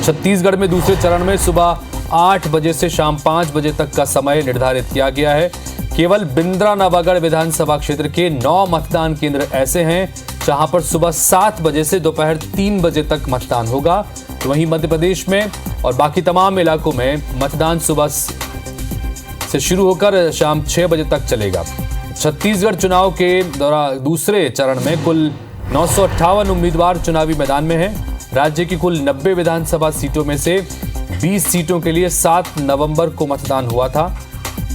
छत्तीसगढ़ में दूसरे चरण में सुबह 8 बजे से शाम 5 बजे तक का समय निर्धारित किया गया है। केवल बिंद्रानवागढ़ विधानसभा क्षेत्र के 9 मतदान केंद्र ऐसे हैं जहां पर सुबह 7 बजे से दोपहर 3 बजे तक मतदान होगा। तो वहीं मध्य प्रदेश में और बाकी तमाम इलाकों में मतदान सुबह से शुरू होकर शाम 6 बजे तक चलेगा। छत्तीसगढ़ चुनाव के दौरान दूसरे चरण में कुल 958 उम्मीदवार चुनावी मैदान में हैं। राज्य की कुल 90 विधानसभा सीटों में से 20 सीटों के लिए 7 नवंबर को मतदान हुआ था।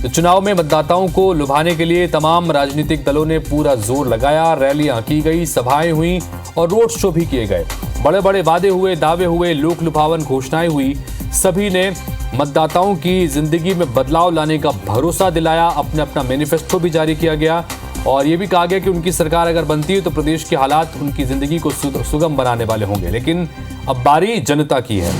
तो चुनाव में मतदाताओं को लुभाने के लिए तमाम राजनीतिक दलों ने पूरा जोर लगाया। रैलियां की गई, सभाएं हुई और रोड शो भी किए गए। बड़े बड़े वादे हुए, दावे हुए, लोक लुभावन घोषणाएं हुई। सभी ने मतदाताओं की जिंदगी में बदलाव लाने का भरोसा दिलाया। अपना अपना मैनिफेस्टो भी जारी किया गया और ये भी कहा गया कि उनकी सरकार अगर बनती है तो प्रदेश के हालात उनकी जिंदगी को सुगम बनाने वाले होंगे। लेकिन अब बारी जनता की है।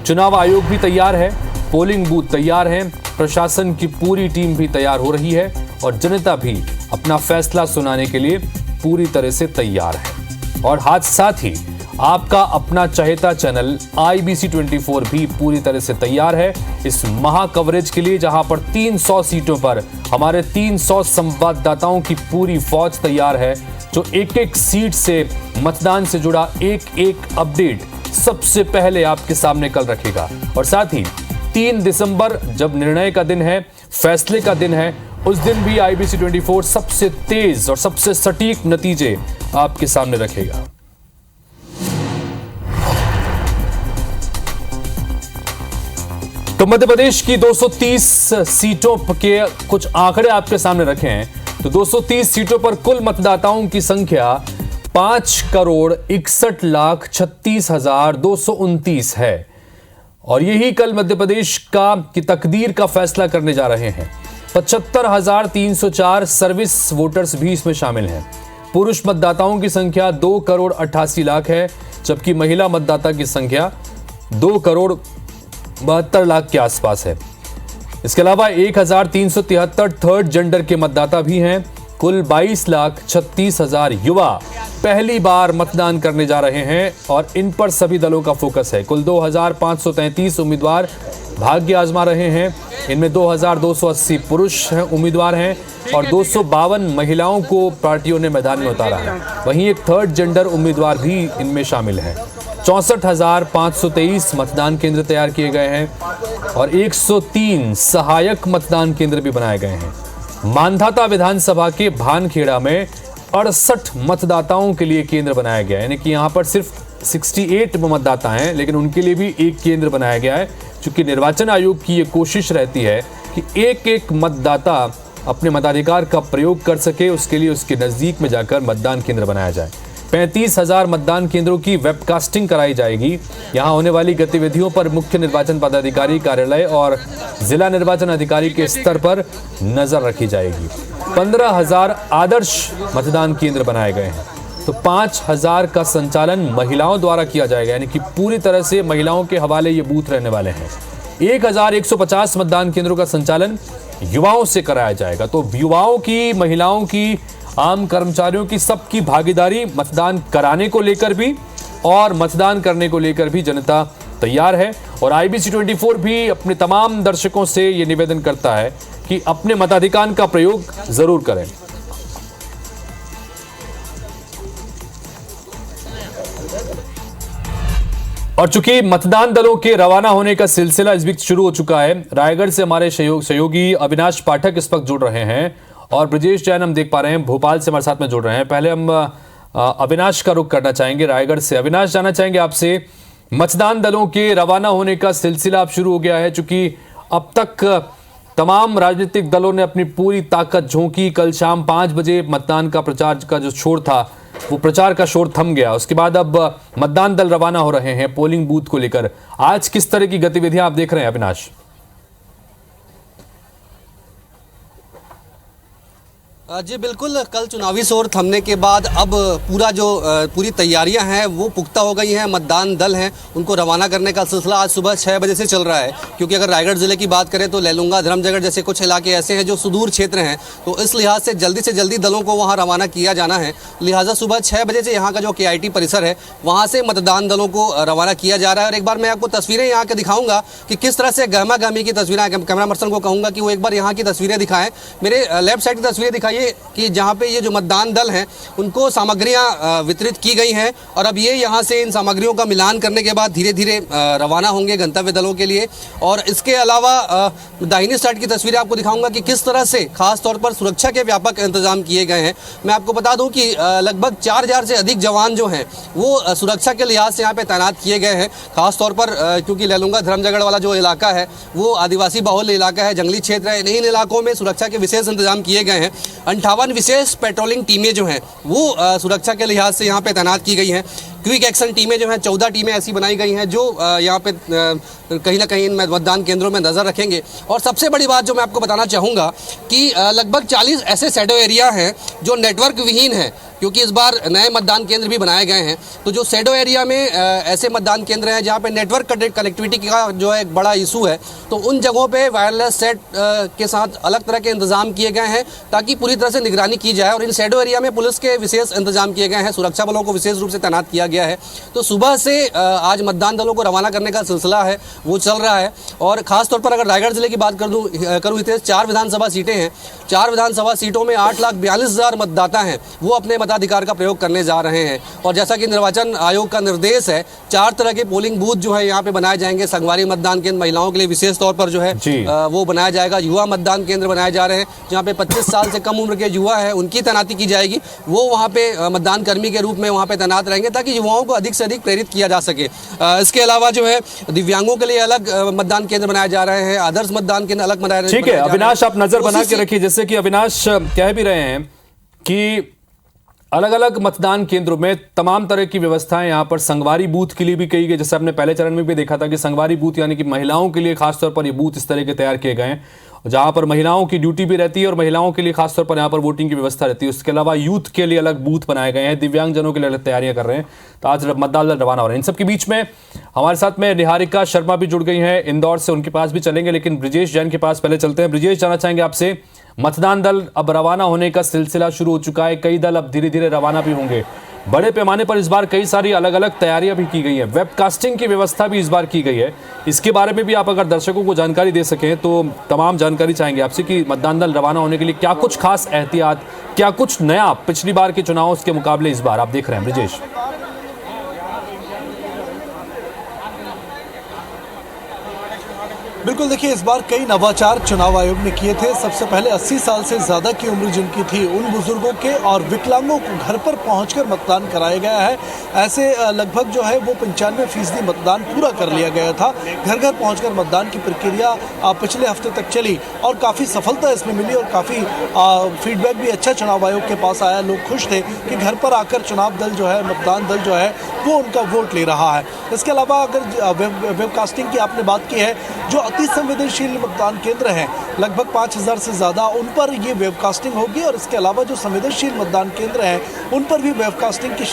चुनाव आयोग भी तैयार है, पोलिंग बूथ तैयार हैं, प्रशासन की पूरी टीम भी तैयार हो रही है और जनता भी अपना फैसला सुनाने के लिए पूरी तरह से तैयार है। और साथ ही आपका अपना चहेता चैनल IBC 24 भी पूरी तरह से तैयार है इस महा कवरेज के लिए, जहां पर 300 सीटों पर हमारे 300 संवाददाताओं की पूरी फौज तैयार है, जो एक एक सीट से मतदान से जुड़ा एक एक अपडेट सबसे पहले आपके सामने कल रखेगा। और साथ ही 3 दिसंबर जब निर्णय का दिन है, फैसले का दिन है, उस दिन भी IBC 24 सबसे तेज और सबसे सटीक नतीजे आपके सामने रखेगा। तो मध्य प्रदेश की 230 सीटों के कुछ आंकड़े आपके सामने रखे हैं। तो 230 सीटों पर कुल मतदाताओं की संख्या 5,61,36,229 है और यही कल मध्य प्रदेश की तकदीर का फैसला करने जा रहे हैं। 75,304 सर्विस वोटर्स भी इसमें शामिल हैं। पुरुष मतदाताओं की संख्या 2,88,00,000 है, जबकि महिला मतदाता की संख्या 2,72,00,000 के आसपास है। इसके अलावा 1,373 थर्ड जेंडर के मतदाता भी हैं। कुल 22,36,000 युवा पहली बार मतदान करने जा रहे हैं और इन पर सभी दलों का फोकस है। कुल 2,533 उम्मीदवार भाग्य आजमा रहे हैं। इनमें 2,280 पुरुष उम्मीदवार हैं और 252 महिलाओं को पार्टियों ने मैदान में उतारा है। वहीं एक थर्ड जेंडर उम्मीदवार भी इनमें शामिल है। 64,523 मतदान केंद्र तैयार किए गए हैं और 103 सहायक मतदान केंद्र भी बनाए गए हैं। मांधाता विधानसभा के भानखेड़ा में 68 मतदाताओं के लिए केंद्र बनाया गया है, यानी कि यहां पर सिर्फ 68 मतदाता हैं, लेकिन उनके लिए भी एक केंद्र बनाया गया है, क्योंकि निर्वाचन आयोग की ये कोशिश रहती है कि एक एक मतदाता अपने मताधिकार का प्रयोग कर सके। उसके लिए उसके नजदीक में जाकर मतदान केंद्र बनाया जाए। 35,000 मतदान केंद्रों की वेबकास्टिंग कराई जाएगी। यहां होने वाली गतिविधियों पर मुख्य निर्वाचन पदाधिकारी कार्यालय और जिला निर्वाचन अधिकारी के स्तर पर नजर रखी जाएगी। 15,000 आदर्श मतदान केंद्र बनाए गए हैं। तो 5,000 का संचालन महिलाओं द्वारा किया जाएगा, यानी कि पूरी तरह से महिलाओं के हवाले ये बूथ रहने वाले हैं। 1,150 मतदान केंद्रों का संचालन युवाओं से कराया जाएगा। तो युवाओं की, महिलाओं की, आम कर्मचारियों की सबकी भागीदारी मतदान कराने को लेकर भी और मतदान करने को लेकर भी जनता तैयार है। और IBC 24 भी अपने तमाम दर्शकों से ये निवेदन करता है कि अपने मताधिकार का प्रयोग जरूर करें। और चूंकि मतदान दलों के रवाना होने का सिलसिला इस बीच शुरू हो चुका है, रायगढ़ से हमारे सहयोगी अविनाश पाठक इस वक्त जुड़ रहे हैं और ब्रजेश जैन हम देख पा रहे हैं भोपाल से हमारे साथ में जुड़ रहे हैं। पहले हम अविनाश का रुख करना चाहेंगे रायगढ़ से। अविनाश, जानना चाहेंगे आपसे, मतदान दलों के रवाना होने का सिलसिला अब शुरू हो गया है, चूंकि अब तक तमाम राजनीतिक दलों ने अपनी पूरी ताकत झोंकी। कल शाम 5 बजे मतदान का प्रचार का जो शोर था, वो प्रचार का शोर थम गया। उसके बाद अब मतदान दल रवाना हो रहे हैं पोलिंग बूथ को लेकर। आज किस तरह की गतिविधियां आप देख रहे हैं अविनाश? जी बिल्कुल, कल चुनावी शोर थमने के बाद अब पूरी तैयारियां हैं वो पुख्ता हो गई हैं। मतदान दल हैं उनको रवाना करने का सिलसिला आज सुबह 6 बजे से चल रहा है, क्योंकि अगर रायगढ़ ज़िले की बात करें तो लैलूंगा, धर्मजयगढ़ जैसे कुछ इलाके ऐसे हैं जो सुदूर क्षेत्र हैं, तो इस लिहाज से जल्दी दलों को वहाँ रवाना किया जाना है। लिहाजा सुबह 6 बजे से यहाँ का जो KIT परिसर है वहाँ से मतदान दलों को रवाना किया जा रहा है। और एक बार मैं आपको तस्वीरें यहाँ के दिखाऊंगा कि किस तरह से गहमा गहमी की तस्वीरें, कैमरा पर्सन को कहूँगा कि वो एक बार यहाँ की तस्वीरें दिखाएं। मेरे लेफ्ट साइड की तस्वीरें दिखाइए कि जहाँ पे ये जो मतदान दल हैं उनको सामग्रियाँ वितरित की गई हैं और अब ये यहाँ से इन सामग्रियों का मिलान करने के बाद धीरे धीरे रवाना होंगे गंतव्य दलों के लिए। और इसके अलावा दाहिनी साइड की तस्वीरें आपको दिखाऊंगा कि किस तरह से खास तौर पर सुरक्षा के व्यापक इंतजाम किए गए हैं। मैं आपको बता दूं कि लगभग 4000 से अधिक जवान जो हैं वो सुरक्षा के लिहाज से यहाँ पे तैनात किए गए हैं। खास तौर पर क्योंकि लैलूंगा धर्मजयगढ़ वाला जो इलाका है वो आदिवासी बाहुल्य इलाका है, जंगली क्षेत्र है। इन इलाकों में सुरक्षा के विशेष इंतजाम किए गए हैं। 58 विशेष पेट्रोलिंग टीमें जो हैं वो सुरक्षा के लिहाज से यहाँ पे तैनात की गई हैं। क्विक एक्शन टीमें जो हैं 14 टीमें ऐसी बनाई गई हैं जो यहाँ पे कहीं ना कहीं इन मतदान केंद्रों में नज़र रखेंगे। और सबसे बड़ी बात जो मैं आपको बताना चाहूँगा कि लगभग 40 ऐसे शैडो एरिया हैं जो नेटवर्क विहीन हैं, क्योंकि इस बार नए मतदान केंद्र भी बनाए गए हैं। तो जो शैडो एरिया में ऐसे मतदान केंद्र हैं जहाँ पे नेटवर्क कनेक्टिविटी का जो है एक बड़ा इशू है, तो उन जगहों पे वायरलेस सेट के साथ अलग तरह के इंतजाम किए गए हैं ताकि पूरी तरह से निगरानी की जाए। और इन शैडो एरिया में पुलिस के विशेष इंतजाम किए गए हैं, सुरक्षा बलों को विशेष रूप से तैनात किया गया है। तो सुबह से आज मतदान दलों को रवाना करने का सिलसिला है वो चल रहा है। और ख़ास तौर पर अगर रायगढ़ जिले की बात करूँ इतने 4 विधानसभा सीटें हैं, 4 विधानसभा सीटों में 8,42,000 मतदाता हैं वो अपने मताधिकार का प्रयोग करने जा रहे हैं। और जैसा कि निर्वाचन आयोग का निर्देश है, 4 तरह के पोलिंग बूथ जो है यहाँ पे बनाए जाएंगे। संगवारी मतदान केंद्र महिलाओं के लिए विशेष तौर पर जो है वो बनाया जाएगा। युवा मतदान केंद्र बनाए जा रहे हैं जहाँ पे 25 साल से कम उम्र के युवा है उनकी तैनाती की जाएगी, वो वहाँ पे मतदान कर्मी के रूप में वहाँ पे तैनात रहेंगे ताकि युवाओं को अधिक से अधिक प्रेरित किया जा सके। इसके अलावा जो है दिव्यांगों के लिए अलग मतदान केंद्र बनाए जा रहे हैं, आदर्श मतदान केंद्र अलग बनाए जा रहे हैं। ठीक है अविनाश, आप नजर बना के रखिए। जैसे कि अविनाश कह भी रहे हैं कि अलग अलग मतदान केंद्रों में तमाम तरह की व्यवस्थाएं यहाँ पर संगवारी बूथ के लिए भी कही गई। जैसे आपने पहले चरण में भी देखा था कि संगवारी बूथ यानी कि महिलाओं के लिए खासतौर पर ये बूथ इस तरह के तैयार किए गए हैं जहां पर महिलाओं की ड्यूटी भी रहती है और महिलाओं के लिए खासतौर पर यहाँ पर वोटिंग की व्यवस्था रहती है। उसके अलावा यूथ के लिए अलग बूथ बनाए गए हैं, दिव्यांगजनों के लिए अलग तैयारियां कर रहे हैं। तो आज मतदान दल रवाना हो रहे हैं। इन सबके बीच में हमारे साथ में निहारिका शर्मा भी जुड़ गई हैं इंदौर से, उनके पास भी चलेंगे, लेकिन ब्रिजेश जैन के पास पहले चलते हैं। ब्रिजेश, जानना चाहेंगे आपसे, मतदान दल अब रवाना होने का सिलसिला शुरू हो चुका है, कई दल अब धीरे धीरे रवाना भी होंगे। बड़े पैमाने पर इस बार कई सारी अलग अलग तैयारियां भी की गई हैं, वेबकास्टिंग की व्यवस्था भी इस बार की गई है। इसके बारे में भी आप अगर दर्शकों को जानकारी दे सकें तो तमाम जानकारी चाहेंगे आपसे कि मतदान दल रवाना होने के लिए क्या कुछ खास एहतियात, क्या कुछ नया पिछली बार के चुनाव के मुकाबले इस बार आप देख रहे हैं। ब्रिजेश, बिल्कुल, देखिए इस बार कई नवाचार चुनाव आयोग ने किए थे। सबसे पहले 80 साल से ज़्यादा की उम्र जिनकी थी उन बुजुर्गों के और विकलांगों को घर पर पहुंचकर मतदान कराया गया है। ऐसे लगभग जो है वो 95% मतदान पूरा कर लिया गया था। घर घर पहुंचकर मतदान की प्रक्रिया पिछले हफ्ते तक चली और काफ़ी सफलता इसमें मिली और काफ़ी फीडबैक भी अच्छा चुनाव आयोग के पास आया। लोग खुश थे कि घर पर आकर चुनाव दल जो है, मतदान दल जो है वो उनका वोट ले रहा है। इसके अलावा अगर वेबकास्टिंग की आपने बात की है, जो अति संवेदनशील मतदान केंद्र हैं लगभग 5000 से ज़्यादा, उन पर ये वेबकास्टिंग होगी। और इसके अलावा जो संवेदनशील मतदान केंद्र हैं उन पर भी वेबकास्टिंग की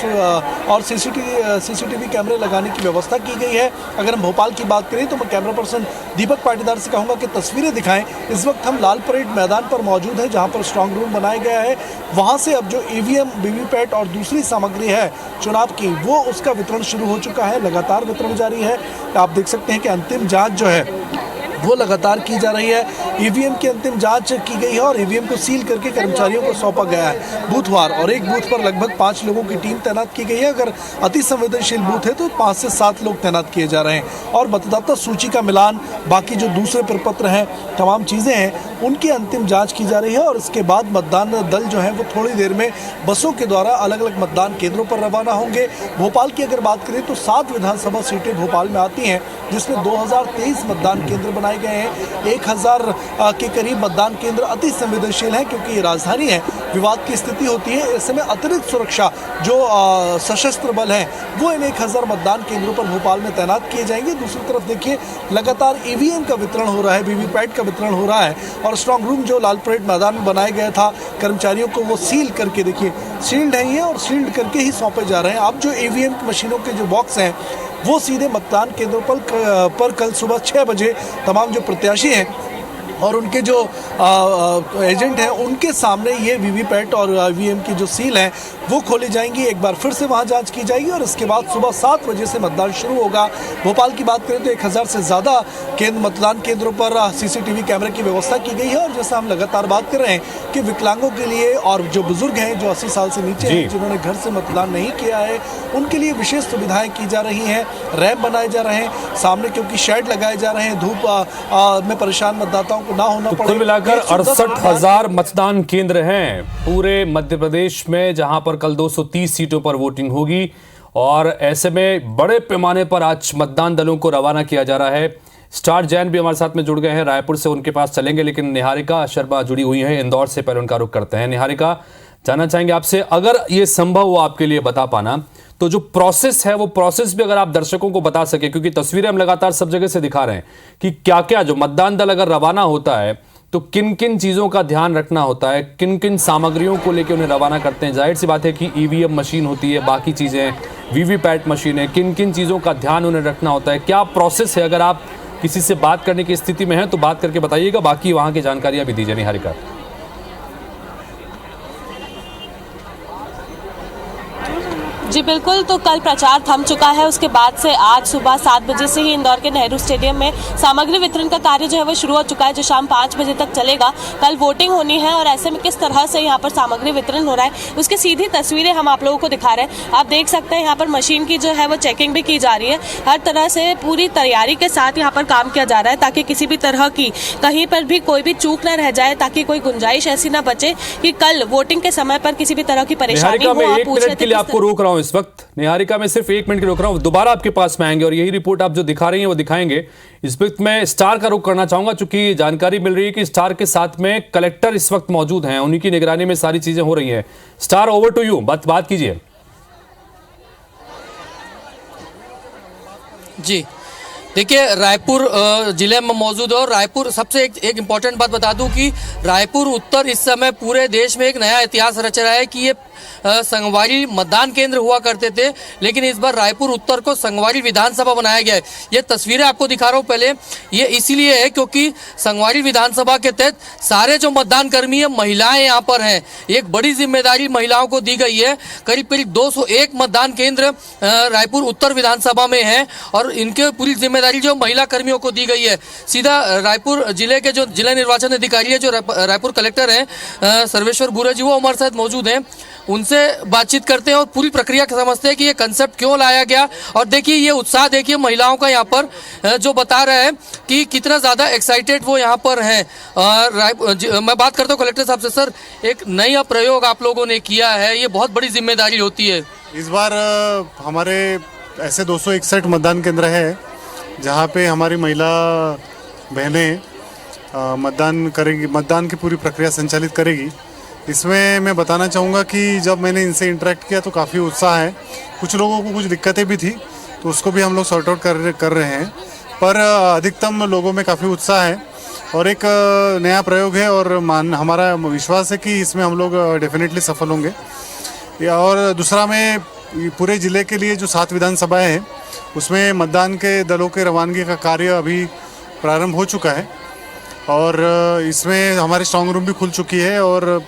और सीसीटीवी कैमरे लगाने की व्यवस्था की गई है। अगर हम भोपाल की बात करें तो मैं कैमरा पर्सन दीपक पाटीदार से कहूँगा कि तस्वीरें दिखाएं। इस वक्त हम लाल परेड मैदान पर मौजूद हैं जहाँ पर स्ट्रांग रूम बनाया गया है। वहाँ से अब जो ईवीएम, वीवीपैट और दूसरी सामग्री है चुनाव की, वो उसका वितरण शुरू हो चुका है। लगातार वितरण जारी है। आप देख सकते हैं कि अंतिम जाँच जो है वो लगातार की जा रही है। ईवीएम की अंतिम जांच की गई है और ईवीएम को सील करके कर्मचारियों को सौंपा गया है बूथवार, और एक बूथ पर लगभग 5 लोगों की टीम तैनात की गई है। अगर अति संवेदनशील बूथ है तो 5 से 7 लोग तैनात किए जा रहे हैं। और मतदाता सूची का मिलान, बाकी जो दूसरे प्रपत्र हैं, तमाम चीज़ें हैं, उनकी अंतिम जाँच की जा रही है। और इसके बाद मतदान दल जो है वो थोड़ी देर में बसों के द्वारा अलग अलग मतदान केंद्रों पर रवाना होंगे। भोपाल की अगर बात करें तो 7 विधानसभा सीटें भोपाल में आती हैं जिसमें 2023 मतदान केंद्र बनाए गए हैं। 1000 के करीब मतदान केंद्र अति संवेदनशील हैं, क्योंकि ये राजधानी है, विवाद की स्थिति होती है। ऐसे में अतिरिक्त सुरक्षा जो सशस्त्र बल हैं वो इन 1000 मतदान केंद्रों पर भोपाल में तैनात किए जाएंगे। दूसरी तरफ देखिए, लगातार ईवीएम का वितरण हो रहा है, वीवीपैट का वितरण हो रहा है, और स्ट्रांग रूम जो लाल परेड मैदान में बनाया गया था कर्मचारियों को, वो सील करके, देखिए शील्ड है ये, और शील्ड करके ही सौंपे जा रहे हैं। अब जो ईवीएम मशीनों के जो बॉक्स हैं वो सीधे मतदान केंद्रों पर कल सुबह 6 बजे तमाम जो प्रत्याशी हैं और उनके जो एजेंट हैं उनके सामने ये वीवीपैट और ईवीएम की जो सील है वो खोली जाएंगी। एक बार फिर से वहां जांच की जाएगी और इसके बाद सुबह 7 बजे से मतदान शुरू होगा। भोपाल की बात करें तो 1000 से ज़्यादा मतदान केंद्रों पर सीसीटीवी कैमरे की व्यवस्था की गई है। और जैसा हम लगातार बात कर रहे हैं कि विकलांगों के लिए और जो बुजुर्ग हैं, जो 80 साल से नीचे हैं, जिन्होंने घर से मतदान नहीं किया है, उनके लिए विशेष सुविधाएं की जा रही हैं। रैंप बनाए जा रहे हैं सामने, क्योंकि शेड लगाए जा रहे हैं, धूप में परेशान मतदाताओं को ना होना पड़े। कुल मिलाकर 68,000 मतदान केंद्र हैं पूरे मध्य प्रदेश में, जहां पर कल 230 सीटों पर वोटिंग होगी। और ऐसे में बड़े पैमाने पर आज मतदान दलों को रवाना किया जा रहा है। स्टार जैन भी हमारे साथ में जुड़ गए हैं, रायपुर से उनके पास चलेंगे, लेकिन निहारिका शर्मा जुड़ी हुई हैं इंदौर से। पहले उनका रुख करते हैं। निहारिका, जानना चाहेंगे आपसे, अगर ये संभव हो आपके लिए बता पाना, तो जो प्रोसेस है वो प्रोसेस भी अगर आप दर्शकों को बता सके, क्योंकि तस्वीरें हम लगातार सब जगह से दिखा रहे हैं कि क्या क्या जो मतदान दल अगर रवाना होता है तो किन किन चीज़ों का ध्यान रखना होता है, किन किन सामग्रियों को लेकर उन्हें रवाना करते हैं। जाहिर सी बात है कि ईवीएम मशीन होती है, बाकी चीज़ें वीवीपैट मशीन है, किन किन चीज़ों का ध्यान उन्हें रखना होता है, क्या प्रोसेस है। अगर आप किसी से बात करने की स्थिति में हैं तो बात करके बताइएगा, बाकी वहाँ की जानकारियाँ भी दीजिए निहारिका। जी बिल्कुल, तो कल प्रचार थम चुका है। उसके बाद से आज सुबह 7 बजे से ही इंदौर के नेहरू स्टेडियम में सामग्री वितरण का कार्य जो है वो शुरू हो चुका है, जो शाम 5 बजे तक चलेगा। कल वोटिंग होनी है और ऐसे में किस तरह से यहाँ पर सामग्री वितरण हो रहा है उसकी सीधी तस्वीरें हम आप लोगों को दिखा रहे हैं। आप देख सकते हैं यहाँ पर मशीन की जो है वो चेकिंग भी की जा रही है। हर तरह से पूरी तैयारी के साथ यहाँ पर काम किया जा रहा है, ताकि किसी भी तरह की कहीं पर भी कोई भी चूक न रह जाए, ताकि कोई गुंजाइश ऐसी ना बचे कि कल वोटिंग के समय पर किसी भी तरह की परेशानी हो। मैं 1 मिनट के लिए आपको रोक रहा हूं इस वक्त। निहारिका, मैं सिर्फ 1 मिनट के रोक रहा हूं, दोबारा आपके पास में आएंगे और यही रिपोर्ट आप जो दिखा रही हैं वो दिखाएंगे। इस वक्त मैं स्टार का रुख करना चाहूंगा, चूंकि जानकारी मिल रही है कि स्टार के साथ में कलेक्टर इस वक्त मौजूद हैं, उन्हीं की निगरानी में सारी चीजें हो रही हैं। स्टार, ओवर टू यू, बात कीजिए। जी देखिए, रायपुर जिले में मौजूद है और रायपुर सबसे एक इम्पॉर्टेंट बात बता दूं कि रायपुर उत्तर इस समय पूरे देश में एक नया इतिहास रच रहा है कि ये संगवारी मतदान केंद्र हुआ करते थे, लेकिन इस बार रायपुर उत्तर को संगवारी विधानसभा बनाया गया है। ये तस्वीरें आपको दिखा रहा हूँ पहले, ये इसीलिए है क्योंकि संगवारी विधानसभा के तहत सारे जो मतदान कर्मी है महिलाएं यहाँ पर हैं। एक बड़ी जिम्मेदारी महिलाओं को दी गई है। करीब करीब 201 मतदान केंद्र रायपुर उत्तर विधानसभा में है और इनके पूरी जिम्मेदारी जो महिला कर्मियों को दी गई है। सीधा रायपुर जिले के जो जिला निर्वाचन अधिकारी है, जो रायपुर कलेक्टर हैं सर्वेश्वर बुरे जी, वो हमारे साथ मौजूद हैं। उनसे बातचीत करते हैं और पूरी प्रक्रिया समझते हैं कि ये कंसेप्ट क्यों लाया गया। और देखिए ये उत्साह देखिए महिलाओं का यहाँ पर, जो बता रहे हैं कि कितना ज़्यादा एक्साइटेड वो यहाँ पर हैं। मैं बात करता हूँ कलेक्टर साहब से। सर, एक नया प्रयोग आप लोगों ने किया है, ये बहुत बड़ी जिम्मेदारी होती है। इस बार हमारे ऐसे 261 मतदान केंद्र है जहाँ पे हमारी महिला बहनें मतदान करेगी, मतदान की पूरी प्रक्रिया संचालित करेगी। इसमें मैं बताना चाहूँगा कि जब मैंने इनसे इंटरेक्ट किया तो काफ़ी उत्साह है। कुछ लोगों को कुछ दिक्कतें भी थी तो उसको भी हम लोग सॉर्ट आउट कर रहे हैं, पर अधिकतम लोगों में काफ़ी उत्साह है और एक नया प्रयोग है और हमारा विश्वास है कि इसमें हम लोग डेफिनेटली सफल होंगे। और दूसरा, मैं पूरे ज़िले के लिए जो 7 विधानसभाएँ हैं उसमें मतदान के दलों के रवानगी का कार्य अभी प्रारंभ हो चुका है और इसमें हमारी स्ट्रांग रूम भी खुल चुकी है और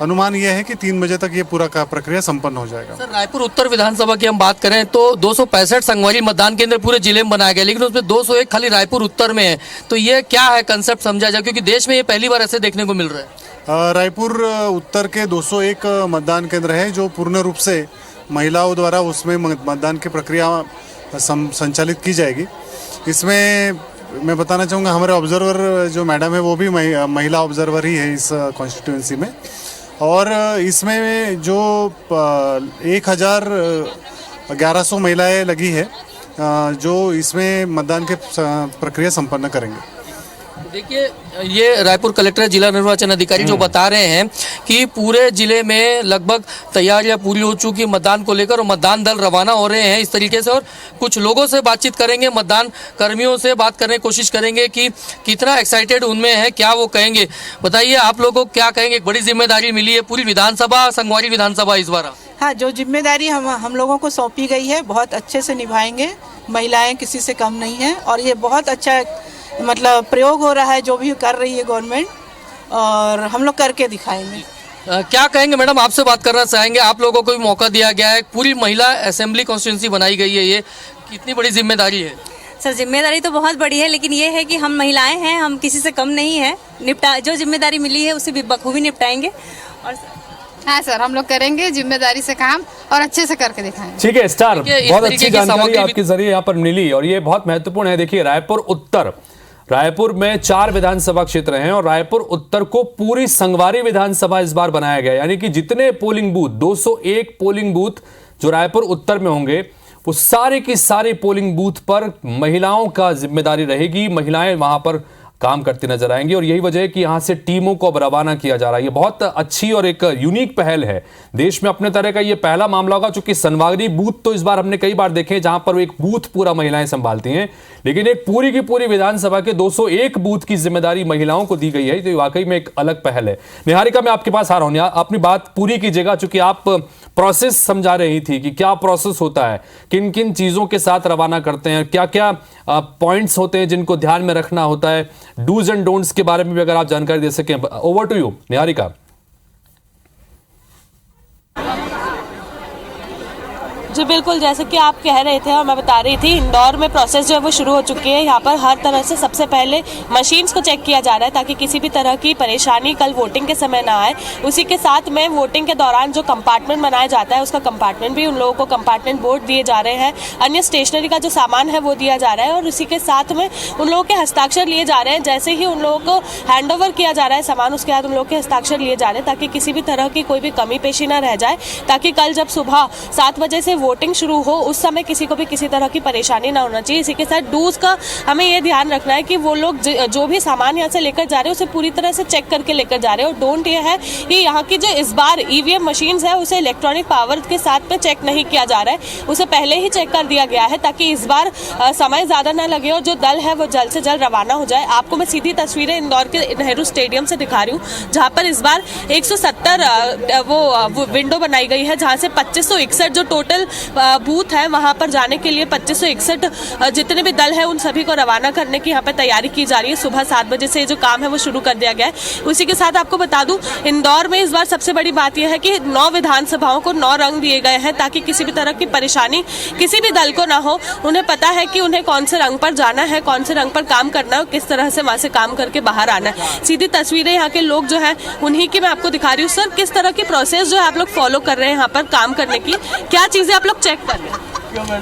अनुमान यह है कि 3 बजे तक ये पूरा प्रक्रिया संपन्न हो जाएगा। सर, रायपुर उत्तर विधानसभा की हम बात करें तो 265 संगवारी मतदान केंद्र पूरे जिले में बनाया गया, लेकिन उसमें 201 खाली रायपुर उत्तर में है। तो ये क्या है कंसेप्ट, समझा जाए, क्योंकि देश में ये पहली बार ऐसे देखने को मिल रहा है। रायपुर उत्तर के 201 मतदान केंद्र है जो पूर्ण रूप से महिलाओं द्वारा उसमें मतदान की प्रक्रिया संचालित की जाएगी। इसमें मैं बताना चाहूँगा हमारे ऑब्जर्वर जो मैडम है वो भी महिला ऑब्जर्वर ही है इस कॉन्स्टिट्यूंसी में। और इसमें जो 1100 महिलाएं लगी है जो इसमें मतदान के प्रक्रिया संपन्न करेंगे। देखिए, ये रायपुर कलेक्टर जिला निर्वाचन अधिकारी जो बता रहे हैं कि पूरे जिले में लगभग तैयारियां पूरी हो चुकी मतदान को लेकर और मतदान दल रवाना हो रहे हैं इस तरीके से। और कुछ लोगों से बातचीत करेंगे, मतदान कर्मियों से बात करने की कोशिश करेंगे कि कितना एक्साइटेड उनमें है, क्या वो कहेंगे। बताइए, आप लोगों को क्या कहेंगे? एक बड़ी जिम्मेदारी मिली है पूरी विधानसभा, संगवारी विधानसभा इस बार। हाँ, जो जिम्मेदारी हम लोगों को सौंपी गई है बहुत अच्छे से निभाएंगे। महिलाएं किसी से कम नहीं हैं और ये बहुत अच्छा मतलब प्रयोग हो रहा है जो भी कर रही है गवर्नमेंट, और हम लोग करके दिखाएंगे। क्या कहेंगे मैडम? आपसे बात करना चाहेंगे। आप लोगों को भी मौका दिया गया है, पूरी महिला असेंबली कॉन्स्टिट्यूंसी बनाई गई है, ये कितनी बड़ी जिम्मेदारी है? सर, जिम्मेदारी तो बहुत बड़ी है, लेकिन ये है कि हम महिलाएं हैं, हम किसी से कम नहीं है। जो जिम्मेदारी मिली है उसे भी बखूबी निपटाएंगे। और हाँ सर, हम लोग करेंगे जिम्मेदारी से काम और अच्छे से करके दिखाएंगे। ठीक है स्टार, बहुत अच्छी जानकारी आपके जरिए यहाँ पर मिली और ये बहुत महत्वपूर्ण है। देखिए, रायपुर में 4 विधानसभा क्षेत्र हैं और रायपुर उत्तर को पूरी संगवारी विधानसभा इस बार बनाया गया, यानी कि जितने पोलिंग बूथ 201 पोलिंग बूथ जो रायपुर उत्तर में होंगे वो सारे की सारे पोलिंग बूथ पर महिलाओं का जिम्मेदारी रहेगी। महिलाएं वहां पर काम करती नजर आएंगी और यही वजह है कि यहां से टीमों को अब रवाना किया जा रहा है। ये बहुत अच्छी और एक यूनिक पहल है, देश में अपने तरह का ये पहला मामला होगा। चूंकि संगवारी बूथ तो इस बार हमने कई बार देखे जहां पर एक बूथ पूरा महिलाएं संभालती हैं, लेकिन एक पूरी की पूरी विधानसभा के 201 बूथ की जिम्मेदारी महिलाओं को दी गई है, तो वाकई में एक अलग पहल है। निहारिका, मैं आपके पास आ रहा हूं, अपनी बात पूरी कीजिएगा, चूंकि आप प्रोसेस समझा रही थी कि क्या प्रोसेस होता है, किन किन चीजों के साथ रवाना करते हैं, क्या क्या पॉइंट्स होते हैं जिनको ध्यान में रखना होता है, डूज एंड डोंट्स के बारे में भी अगर आप जानकारी दे सकें। Over to you Niharika. जी बिल्कुल, जैसे कि आप कह रहे थे और मैं बता रही थी, इंदौर में प्रोसेस जो है वो शुरू हो चुकी है। यहाँ पर हर तरह से सबसे पहले मशीन्स को चेक किया जा रहा है ताकि किसी भी तरह की परेशानी कल वोटिंग के समय ना आए। उसी के साथ में वोटिंग के दौरान जो कंपार्टमेंट बनाया जाता है उसका कंपार्टमेंट भी उन लोगों को कंपार्टमेंट बोर्ड दिए जा रहे हैं, अन्य स्टेशनरी का जो सामान है वो दिया जा रहा है और उसी के साथ में उन लोगों के हस्ताक्षर लिए जा रहे हैं। जैसे ही उन लोगों को हैंड ओवर किया जा रहा है सामान, उसके बाद उन लोगों के हस्ताक्षर लिए जा रहे हैं ताकि किसी भी तरह की कोई भी कमी पेशी ना रह जाए, ताकि कल जब सुबह 7 बजे से वोटिंग शुरू हो उस समय किसी को भी किसी तरह की परेशानी ना होना चाहिए। इसी के साथ डूज का हमें ये ध्यान रखना है कि वो लोग जो भी सामान यहाँ से लेकर जा रहे हैं उसे पूरी तरह से चेक करके लेकर जा रहे हैं। और डोंट ये है कि यहाँ की जो इस बार ईवीएम मशीन्स है उसे इलेक्ट्रॉनिक पावर के साथ में चेक नहीं किया जा रहा है, उसे पहले ही चेक कर दिया गया है ताकि इस बार समय ज्यादा ना लगे और जो दल है वो जल्द से जल्द रवाना हो जाए। आपको मैं सीधी तस्वीरें इंदौर के नेहरू स्टेडियम से दिखा रही हूँ जहाँ पर इस बार 170 वो विंडो बनाई गई है, जहाँ से 2561 जो टोटल बूथ है वहां पर जाने के लिए 2561 जितने भी दल है उन सभी को रवाना करने की यहाँ पर तैयारी की जा रही है। सुबह 7 बजे से जो काम है वो शुरू कर दिया गया है। उसी के साथ आपको बता दूं, इंदौर में इस बार सबसे बड़ी बात यह है कि 9 विधानसभाओं को 9 रंग दिए गए हैं ताकि किसी भी तरह की परेशानी किसी भी दल को ना हो। उन्हें पता है कि उन्हें कौन से रंग पर जाना है, कौन से रंग पर काम करना है, किस तरह से वहां से काम करके बाहर आना है। सीधी तस्वीरें यहाँ के लोग जो है उन्हीं की मैं आपको दिखा रही हूँ। सर, किस तरह की प्रोसेस जो है आप लोग फॉलो कर रहे हैं यहाँ पर काम करने की, क्या चीजें आप लोग चेक कर रहे हैं?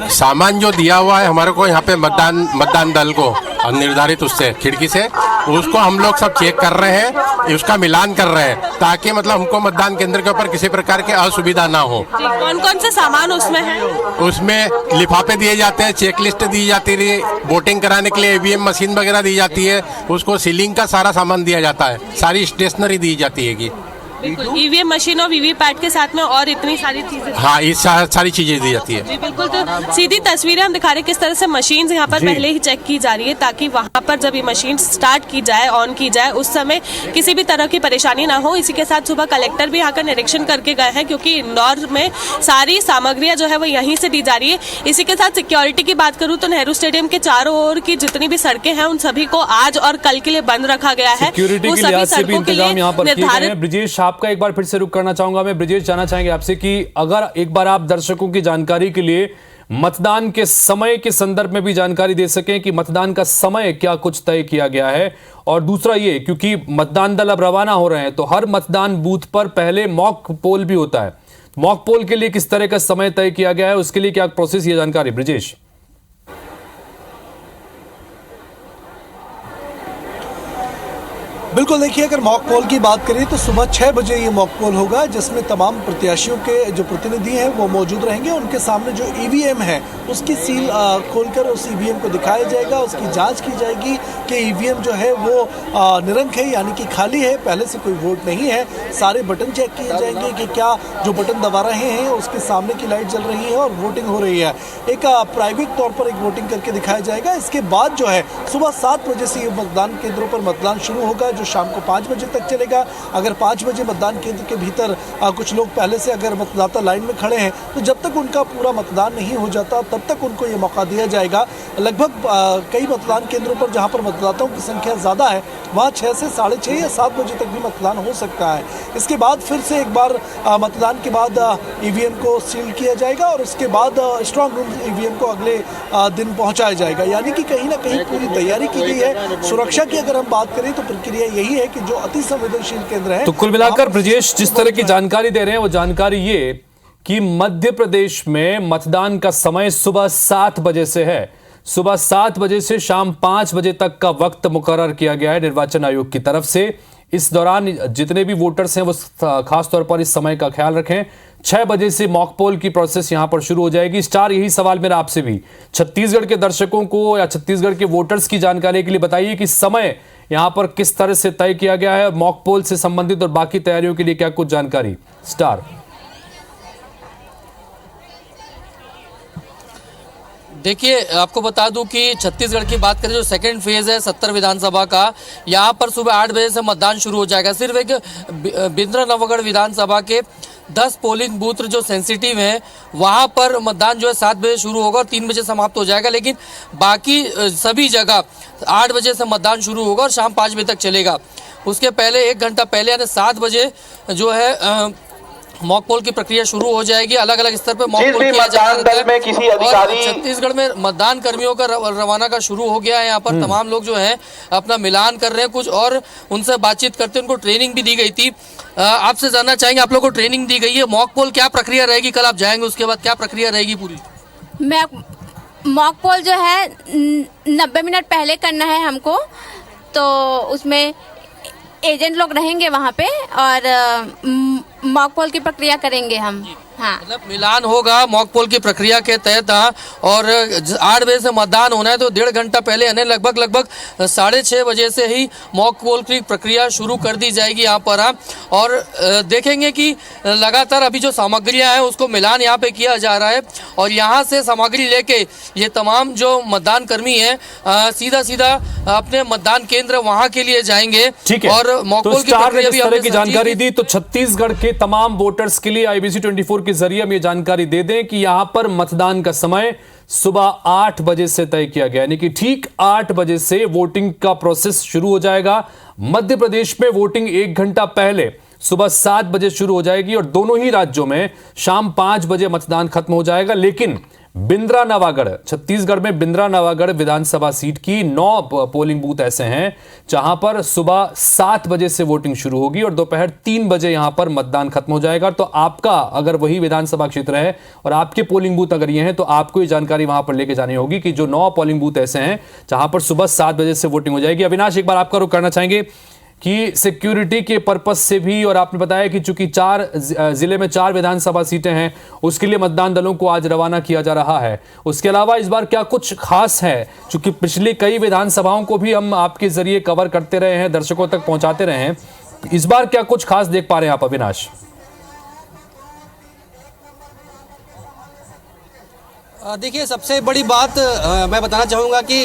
सामान जो दिया हुआ है हमारे को यहाँ पे मतदान दल को निर्धारित उससे खिड़की से उसको हम लोग सब चेक कर रहे हैं, उसका मिलान कर रहे हैं ताकि मतलब हमको मतदान केंद्र के ऊपर किसी प्रकार की असुविधा ना हो। कौन कौन से सामान उसमें है? उसमें लिफाफे दिए जाते हैं, चेक लिस्ट दी जाती है, वोटिंग कराने के लिए ईवीएम मशीन वगैरह दी जाती है, उसको सीलिंग का सारा सामान दिया जाता है, सारी स्टेशनरी दी जाती है। बिल्कुल, ईवीएम मशीन और वीवीपैट के साथ में और इतनी सारी चीजें, हाँ, ये सारी चीजें दी जाती है। जी बिल्कुल, तो सीधी तस्वीरें हम दिखा रहे हैं किस तरह से मशीन्स यहाँ पर पहले ही चेक की जा रही है ताकि वहां पर जब ये मशीन स्टार्ट की जाए, ऑन की जाए, उस समय किसी भी तरह की परेशानी ना हो। इसी के साथ सुबह कलेक्टर भी यहाँ का निरीक्षण करके गए हैं क्योंकि इंदौर में सारी सामग्रियां जो है वो यहीं से दी जा रही है। इसी के साथ सिक्योरिटी की बात करूँ तो नेहरू स्टेडियम के चारों ओर की जितनी भी सड़कें हैं उन सभी को आज और कल के लिए बंद रखा गया है। सिक्योरिटी के लिहाज से भी इंतजाम यहाँ पर किए गए हैं। ब्रिजेश, आपका एक बार फिर से करना चाहूंगा मैं। ब्रिजेश, जानना चाहेंगे आपसे कि अगर एक बार आप दर्शकों की जानकारी के लिए मतदान के समय के संदर्भ में भी जानकारी दे सकें कि मतदान का समय क्या कुछ तय किया गया है, और दूसरा ये क्योंकि मतदान दल अब रवाना हो रहे हैं तो हर मतदान बूथ पर पहले मॉक पोल भी होता है, मॉक पोल के लिए किस तरह का समय तय किया गया है, उसके लिए क्या प्रोसेस, ये जानकारी ब्रिजेश। बिल्कुल, देखिए अगर मॉक पोल की बात करें तो सुबह 6 बजे ये मॉक पोल होगा, जिसमें तमाम प्रत्याशियों के जो प्रतिनिधि हैं वो मौजूद रहेंगे। उनके सामने जो ईवीएम है उसकी सील खोलकर उस ईवीएम को दिखाया जाएगा, उसकी जांच की जाएगी कि ईवीएम जो है वो निरंक है यानी कि खाली है, पहले से कोई वोट नहीं है। सारे बटन चेक किए जाएंगे कि क्या जो बटन दबा रहे हैं उसके सामने की लाइट जल रही है और वोटिंग हो रही है। एक प्राइवेट तौर पर एक वोटिंग करके दिखाया जाएगा। इसके बाद जो है सुबह 7 बजे से ये मतदान केंद्रों पर मतदान शुरू होगा, जो शाम को 5 बजे तक चलेगा। अगर 5 बजे मतदान केंद्र के भीतर कुछ लोग पहले से अगर मतदाता लाइन में खड़े हैं तो जब तक उनका पूरा मतदान नहीं हो जाता तब तक उनको ये मौका दिया जाएगा। लगभग कई मतदान केंद्रों पर जहां पर मतदाताओं की संख्या ज़्यादा है वहां 6 से 6:30 या 7 बजे तक भी मतदान हो सकता है। इसके बाद फिर से एक बार मतदान के बाद ईवीएम को सील किया जाएगा और उसके बाद स्ट्रॉन्ग रूम ईवीएम को अगले दिन पहुँचाया जाएगा। यानी कि कहीं ना कहीं पूरी तैयारी की गई है। सुरक्षा की अगर हम बात करें तो प्रक्रिया यही है कि जो अति संवेदनशील केंद्र है। तो कुल मिलाकर ब्रजेश जिस तरह की जानकारी दे रहे हैं वो जानकारी ये कि मध्य प्रदेश में मतदान का समय सुबह 7 बजे से है। सुबह 7 बजे से शाम 5 बजे तक का वक्त मुकर्रर किया गया है निर्वाचन आयोग की तरफ से। इस दौरान जितने भी वोटर्स हैं वो खास तौर पर इस समय का ख्याल रखें। 6 बजे से मॉक पोल की प्रोसेस यहां पर शुरू हो जाएगी। स्टार, यही सवाल मेरा आपसे भी छत्तीसगढ़ के दर्शकों को या छत्तीसगढ़ के वोटर्स की जानकारी के लिए बताइए कि समय यहां पर किस तरह से तय किया गया है, मॉक पोल से संबंधित और बाकी तैयारियों के लिए क्या कुछ जानकारी। स्टार, देखिए आपको बता दूं कि छत्तीसगढ़ की बात करें जो सेकंड फेज है 70 विधानसभा का, यहाँ पर सुबह 8 बजे से मतदान शुरू हो जाएगा। सिर्फ एक बिंद्रानवागढ़ विधानसभा के 10 पोलिंग बूथ जो सेंसिटिव हैं वहाँ पर मतदान जो है 7 बजे शुरू होगा और 3 बजे समाप्त हो जाएगा। लेकिन बाकी सभी जगह 8 बजे से मतदान शुरू होगा और शाम 5 बजे तक चलेगा। उसके पहले 1 घंटा पहले यानी 7 बजे जो है मॉक पोल की प्रक्रिया शुरू हो जाएगी। अलग अलग स्तर पर मॉक पोल किया जाता है और छत्तीसगढ़ में मतदान कर्मियों का रवाना का शुरू हो गया है। यहाँ पर तमाम लोग जो हैं अपना मिलान कर रहे हैं, कुछ और उनसे बातचीत करते हैं। उनको ट्रेनिंग भी दी गई थी। आपसे जानना चाहेंगे, आप लोग को ट्रेनिंग दी गई है, मॉक पोल क्या प्रक्रिया रहेगी? कल आप जाएंगे उसके बाद क्या प्रक्रिया रहेगी पूरी? मॉक पोल जो है 90 मिनट पहले करना है हमको, तो उसमें एजेंट लोग रहेंगे वहाँ पे और मॉक पोल की प्रक्रिया करेंगे हम। हाँ, मतलब मिलान होगा मॉक पोल की प्रक्रिया के तहत। और 8 बजे से मतदान होना है तो 1.5 घंटा पहले यानी लगभग 6:30 बजे से ही मॉक पोल की प्रक्रिया शुरू कर दी जाएगी यहाँ पर। और देखेंगे कि लगातार अभी जो सामग्रियाँ हैं उसको मिलान यहाँ पे किया जा रहा है और यहाँ से सामग्री लेके ये तमाम जो मतदान कर्मी हैं सीधा अपने मतदान केंद्र वहाँ के लिए जाएंगे। ठीक है, और मॉक पोल की प्रक्रिया भी हमने जानकारी दी। तो छत्तीसगढ़ के तमाम वोटर्स के लिए IBC 24 के जरिए हम ये जानकारी दे दें कि यहां पर मतदान का समय सुबह 8 बजे से तय किया गया, यानी कि ठीक 8 बजे से वोटिंग का प्रोसेस शुरू हो जाएगा। मध्य प्रदेश में वोटिंग 1 घंटा पहले सुबह 7 बजे शुरू हो जाएगी और दोनों ही राज्यों में शाम 5 बजे मतदान खत्म हो जाएगा। लेकिन बिंद्रानवागढ़, छत्तीसगढ़ में बिंद्रानवागढ़ विधानसभा सीट की 9 पोलिंग बूथ ऐसे हैं जहां पर सुबह 7 बजे से वोटिंग शुरू होगी और दोपहर 3 बजे यहां पर मतदान खत्म हो जाएगा। तो आपका अगर वही विधानसभा क्षेत्र है और आपके पोलिंग बूथ अगर ये हैं तो आपको ये जानकारी वहां पर लेके जानी होगी कि जो 9 पोलिंग बूथ ऐसे हैं जहां पर सुबह 7 बजे से वोटिंग हो जाएगी। अविनाश, एक बार आपका रुख करना चाहेंगे कि सिक्योरिटी के पर्पस से भी, और आपने बताया कि चूंकि 4 जिले में 4 विधानसभा सीटें हैं उसके लिए मतदान दलों को आज रवाना किया जा रहा है। उसके अलावा इस बार क्या कुछ खास है? चूंकि पिछली कई विधानसभाओं को भी हम आपके जरिए कवर करते रहे हैं, दर्शकों तक पहुंचाते रहे हैं, इस बार क्या कुछ खास देख पा रहे हैं आप अविनाश? देखिए, सबसे बड़ी बात मैं बताना चाहूँगा कि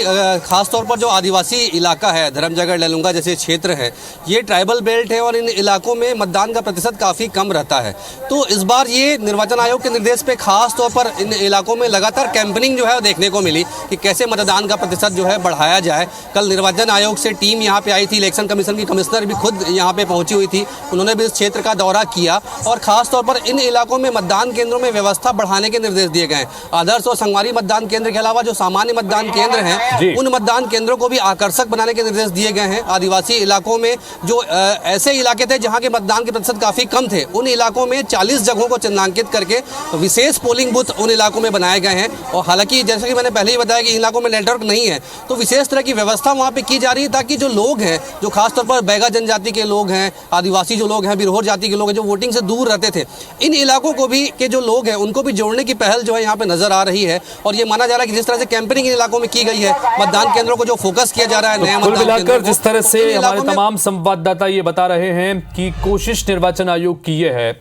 ख़ास तौर पर जो आदिवासी इलाका है, धर्मजयगढ़ लेलुंगा जैसे क्षेत्र है, ये ट्राइबल बेल्ट है और इन इलाकों में मतदान का प्रतिशत काफ़ी कम रहता है। तो इस बार ये निर्वाचन आयोग के निर्देश पे खास तौर पर इन इलाकों में लगातार कैंपेनिंग जो है देखने को मिली कि कैसे मतदान का प्रतिशत जो है बढ़ाया जाए। कल निर्वाचन आयोग से टीम यहाँ पे आई थी, इलेक्शन कमीशन की कमिश्नर भी खुद यहाँ पे पहुँची हुई थी, उन्होंने भी इस क्षेत्र का दौरा किया और ख़ास तौर पर इन इलाकों में मतदान केंद्रों में व्यवस्था बढ़ाने के निर्देश दिए गए। आदर्श तो संगवारी मतदान केंद्र के अलावा जो सामान्य मतदान केंद्र हैं उन मतदान केंद्रों को भी आकर्षक बनाने के निर्देश दिए गए हैं। आदिवासी इलाकों में जो ऐसे इलाके थे जहां के मतदान के प्रतिशत काफी कम थे, उन इलाकों में 40 जगहों को चिन्हांकित करके विशेष पोलिंग बूथ उन इलाकों में बनाए गए हैं। और हालांकि जैसे कि मैंने पहले ही बताया कि इन इलाकों में नेटवर्क नहीं है, तो विशेष तरह की व्यवस्था वहाँ पे की जा रही है ताकि जो लोग हैं, जो खासतौर पर बैगा जनजाति के लोग हैं, आदिवासी जो लोग हैं, बिरहोर जाति के लोग हैं, जो वोटिंग से दूर रहते थे, इन इलाकों को भी के जो लोग हैं उनको भी जोड़ने की पहल जो है यहाँ पे नजर आ रही है। और ये माना जा रहा है कि जिस तरह से कैंपेनिंग इन इलाकों में की गई है, मतदान केंद्रों को जो फोकस किया जा रहा है, नया कुल मतदान मिलाकर केंद्रों जिस तरह को, से इन हमारे इलाकों में तमाम संवाददाता ये बता रहे हैं कि कोशिश निर्वाचन आयोग की ये है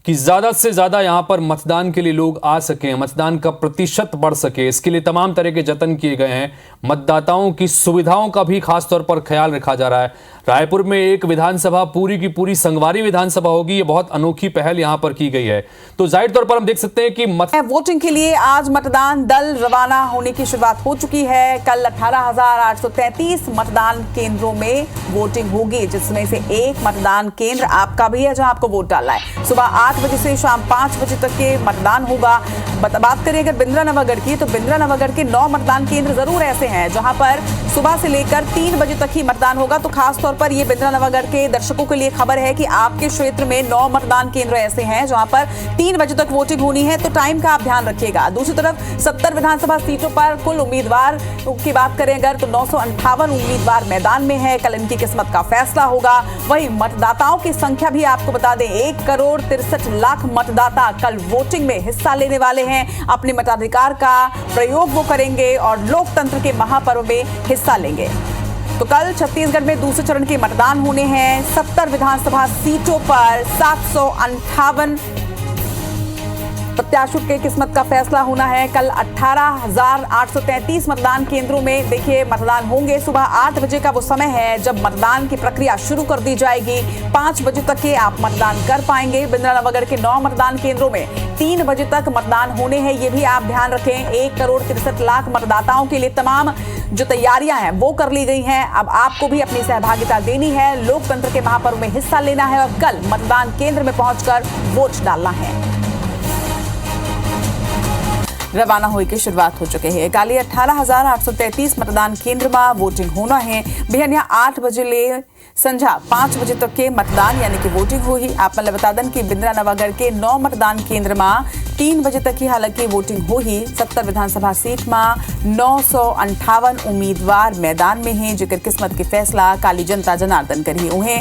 कि ज्यादा से ज्यादा यहां पर मतदान के लिए लोग आ सकें, मतदान का प्रतिशत बढ़ सके, इसके लिए तमाम तरह के जतन किए गए हैं। मतदाताओं की सुविधाओं का भी खास तौर पर ख्याल रखा जा रहा है। रायपुर में एक विधानसभा पूरी की पूरी संगवारी विधानसभा होगी, ये बहुत अनोखी पहल यहां पर की गई है। तो जाहिर तौर पर हम देख सकते हैं कि वोटिंग के लिए आज मतदान दल रवाना होने की शुरुआत हो चुकी है। कल 18,833 मतदान केंद्रों में वोटिंग होगी, जिसमें से एक मतदान केंद्र आपका भी है जहां आपको वोट डालना है। सुबह 8 बजे से शाम 5 बजे तक के मतदान होगा। बात करें अगर बिंद्रा नवागढ़ की, तो बिंद्रा नवागढ़ के 9 मतदान केंद्र जरूर ऐसे हैं जहां पर सुबह से लेकर 3 बजे तक ही मतदान होगा। तो खास तौर पर ये बिंद्रा नवागढ़ के दर्शकों के लिए खबर है कि आपके क्षेत्र में 9 मतदान केंद्र ऐसे हैं जहां पर 3 बजे तक वोटिंग होनी है, तो टाइम का आप ध्यान रखिएगा। दूसरी तरफ 70 विधानसभा सीटों पर कुल उम्मीदवार की बात करें अगर, तो 958 उम्मीदवार मैदान में है। कल इनकी किस्मत का फैसला होगा। वहीं मतदाताओं की संख्या भी आपको बता दें, 1,63,00,000 मतदाता कल वोटिंग में हिस्सा लेने वाले हैं। अपने मताधिकार का प्रयोग वो करेंगे और लोकतंत्र के महापर्व में हिस्सा लेंगे। तो कल छत्तीसगढ़ में दूसरे चरण के मतदान होने हैं। 70 विधानसभा सीटों पर 758 प्रत्याशियों के किस्मत का फैसला होना है। कल 18,833 मतदान केंद्रों में देखिए मतदान होंगे। सुबह 8 बजे का वो समय है जब मतदान की प्रक्रिया शुरू कर दी जाएगी। 5 बजे तक के आप मतदान कर पाएंगे। बिंद्रा नवागढ़ के 9 मतदान केंद्रों में 3 बजे तक मतदान होने हैं, ये भी आप ध्यान रखें। 1,63,00,000 मतदाताओं के लिए तमाम जो तैयारियां हैं वो कर ली गई हैं। अब आपको भी अपनी सहभागिता देनी है, लोकतंत्र के महापर्व में हिस्सा लेना है और कल मतदान केंद्र में पहुंचकर वोट डालना है। रवाना होने की शुरुआत हो चुके हैं। काली 18,833 मतदान केंद्र में वोटिंग होना है। बिहानिया 8 बजे ले संझा 5 बजे तक के मतदान यानी कि वोटिंग हुई। आप मतलब बता दें कि बिंद्रा नवागढ़ के 9 मतदान केंद्र में 3 बजे तक की हालांकि वोटिंग हुई। 70 विधानसभा सीट में 958 उम्मीदवार मैदान में हैं, जिकर किस्मत की फैसला काली जनता जनार्दन करी। उन्हें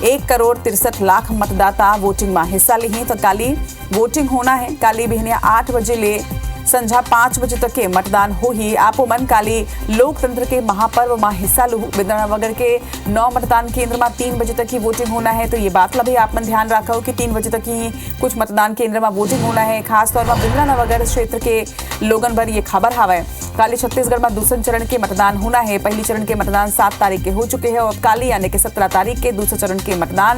1,63,00,000 मतदाता वोटिंग में हिस्सा ली हैं। तो काली वोटिंग होना है। काली बिहनिया 8 बजे ले संझा 5 बजे तक के मतदान हो ही। आपो मन काली लोकतंत्र के महापर्व में हिस्सा लू। बिंद्रा नवागढ़ के 9 मतदान केंद्र में 3 बजे तक ही वोटिंग होना है। तो ये बात ला भी आप मन ध्यान रखो कि 3 बजे तक ही कुछ मतदान केंद्र में वोटिंग होना है। खासतौर पर बिंद्रा नवागढ़ क्षेत्र के लोगन भर ये खबर हवा। काली छत्तीसगढ़ में दूसरे चरण के मतदान होना है। पहली चरण के मतदान 7 तारीख के हो चुके हैं और काली यानी कि 17 तारीख के दूसरे चरण के मतदान